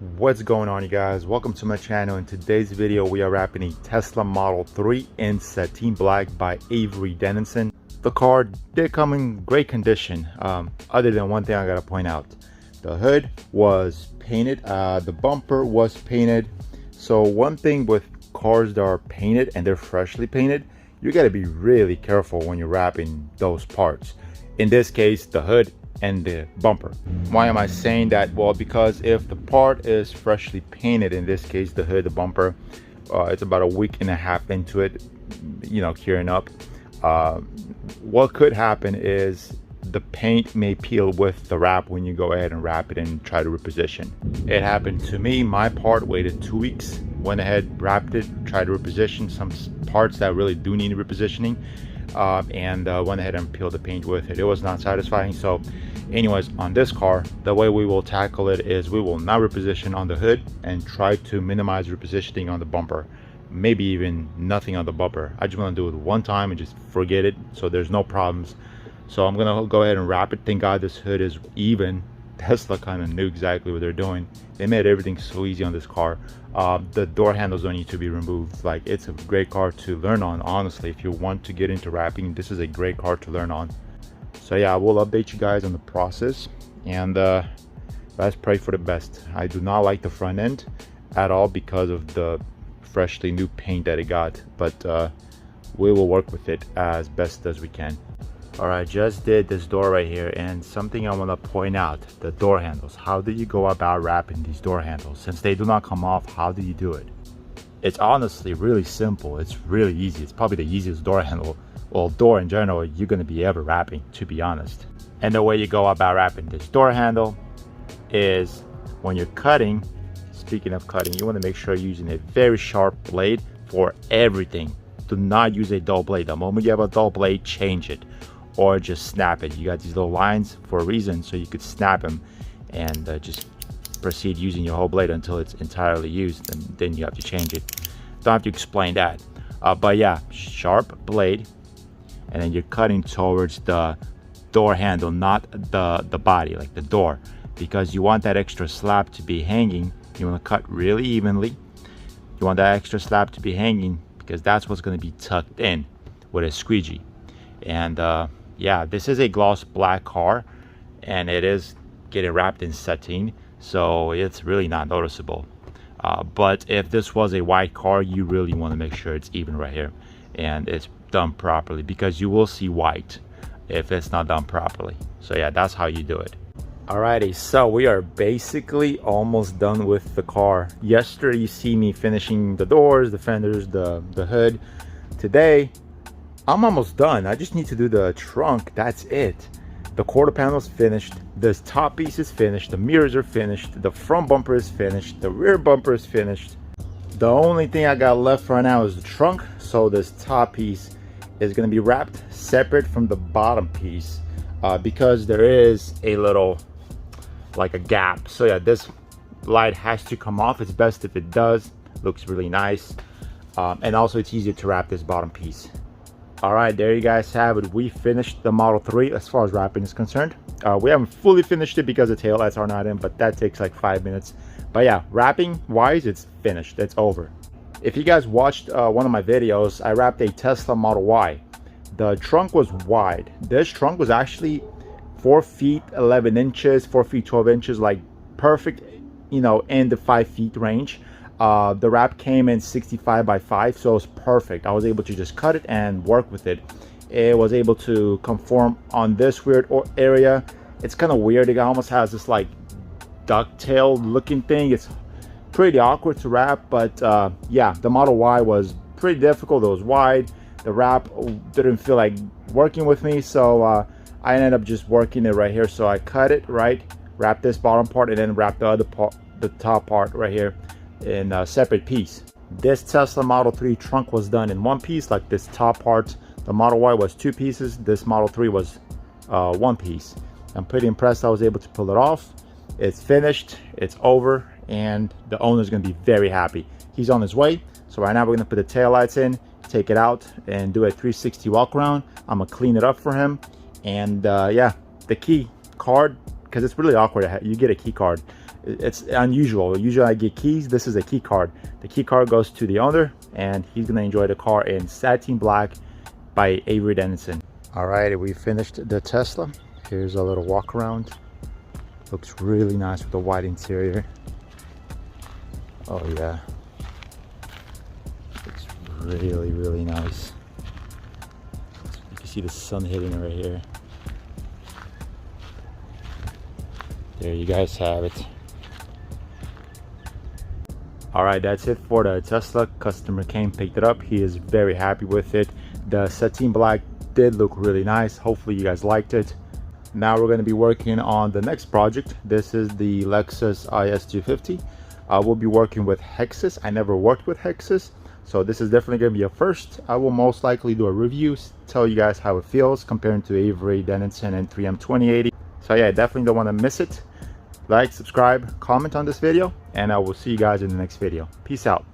What's going on, you guys? Welcome to my channel. In today's video we are wrapping a Tesla Model 3 in satin black by Avery Dennison. The car did come in great condition, other than one thing I gotta point out. The hood was painted, the bumper was painted. So one thing with cars that are painted and they're freshly painted, you gotta be really careful when you're wrapping those parts. In this case, the hood and the bumper. Why am I saying that? Well, because if the part is freshly painted, in this case the hood, the bumper, it's about a week and a half into it, curing up, what could happen is the paint may peel with the wrap when you go ahead and wrap it and try to reposition. It happened to me. My part waited 2 weeks, went ahead, wrapped it, tried to reposition some parts that really do need repositioning, and went ahead and peeled the paint with it. It was not satisfying. So anyways, on this car, the way we will tackle it is we will not reposition on the hood and try to minimize repositioning on the bumper, maybe even nothing on the bumper. I just want to do it one time and just forget it so there's no problems. So I'm gonna go ahead and wrap it. Thank God this hood is even. Tesla kind of knew exactly what they're doing. They made everything so easy on this car. The door handles don't need to be removed. Like, it's a great car to learn on. Honestly, if you want to get into wrapping, this is a great car to learn on. So yeah, I will update you guys on the process, and let's pray for the best. I do not like the front end at all because of the freshly new paint that it got, but we will work with it as best as we can. All right, just did this door right here, and something I want to point out: the door handles. How do you go about wrapping these door handles? Since they do not come off, how do you do it? It's honestly really simple. It's really easy. It's probably the easiest door handle, well, door in general, you're going to be ever wrapping, to be honest. And the way you go about wrapping this door handle is when you're cutting. Speaking of cutting, you want to make sure you're using a very sharp blade for everything. Do not use a dull blade. The moment you have a dull blade, change it or just snap it. You got these little lines for a reason, so you could snap them and just proceed using your whole blade until it's entirely used, and then you have to change it. Don't have to explain that, but yeah, sharp blade, and then you're cutting towards the door handle, not the body, like the door, because you want that extra slab to be hanging. You want to cut really evenly. You want that extra slab to be hanging because that's what's going to be tucked in with a squeegee. And yeah, this is a gloss black car, and it is getting wrapped in satin, so it's really not noticeable. But if this was a white car, you really want to make sure it's even right here and it's done properly, because you will see white if it's not done properly. So yeah, that's how you do it. Alrighty, so we are basically almost done with the car. Yesterday you see me finishing the doors, the fenders, the hood. Today I'm almost done. I just need to do the trunk. That's it. The quarter panel's finished, this top piece is finished, the mirrors are finished, the front bumper is finished, the rear bumper is finished. The only thing I got left right now is the trunk. So this top piece is going to be wrapped separate from the bottom piece, because there is a little, like a gap. So yeah, this light has to come off. It's best if it does. Looks really nice, and also it's easier to wrap this bottom piece. All right, there you guys have it. We finished the Model 3 as far as wrapping is concerned. We haven't fully finished it because the taillights are not in, but that takes like 5 minutes. But yeah, wrapping wise, it's finished. It's over. If you guys watched one of my videos, I wrapped a Tesla Model Y. The trunk was wide. This trunk was actually 4 feet 11 inches, 4 feet 12 inches, like perfect, in the 5 feet range. The wrap came in 65 by 5, so it was perfect. I was able to just cut it and work with it. It was able to conform on this weird area. It's kind of weird. It almost has this like ducktail looking thing. It's pretty awkward to wrap, but yeah, the Model Y was pretty difficult. It was wide. The wrap didn't feel like working with me, so I ended up just working it right here. So I cut it right, wrap this bottom part, and then wrap the other part, the top part right here, in a separate piece. This Tesla Model 3 trunk was done in one piece, like this top part. The Model Y was 2 pieces. This Model 3 was 1 piece. I'm pretty impressed I was able to pull it off. It's finished, it's over, and the owner's gonna be very happy. He's on his way. So right now we're gonna put the tail lights in, take it out, and do a 360 walk around. I'm gonna clean it up for him. And yeah, the key card, because it's really awkward. You get a key card it's unusual. Usually I get keys. This is a key card. The key card goes to the owner, and he's gonna enjoy the car in satin black by Avery Dennison. All right, we finished the Tesla. Here's a little walk around. Looks really nice with the white interior. Oh yeah, it's really nice. You can see the sun hitting it right here. There you guys have it. All right, that's it for the Tesla. Customer came, picked it up. He is very happy with it. The satin black did look really nice. Hopefully you guys liked it. Now we're going to be working on the next project. This is the Lexus IS250. We'll be working with Hexus. I never worked with Hexus, so this is definitely going to be a first. I will most likely do a review, tell you guys how it feels comparing to Avery Dennison and 3M 2080. So yeah, definitely don't want to miss it. Like, subscribe, comment on this video, and I will see you guys in the next video. Peace out.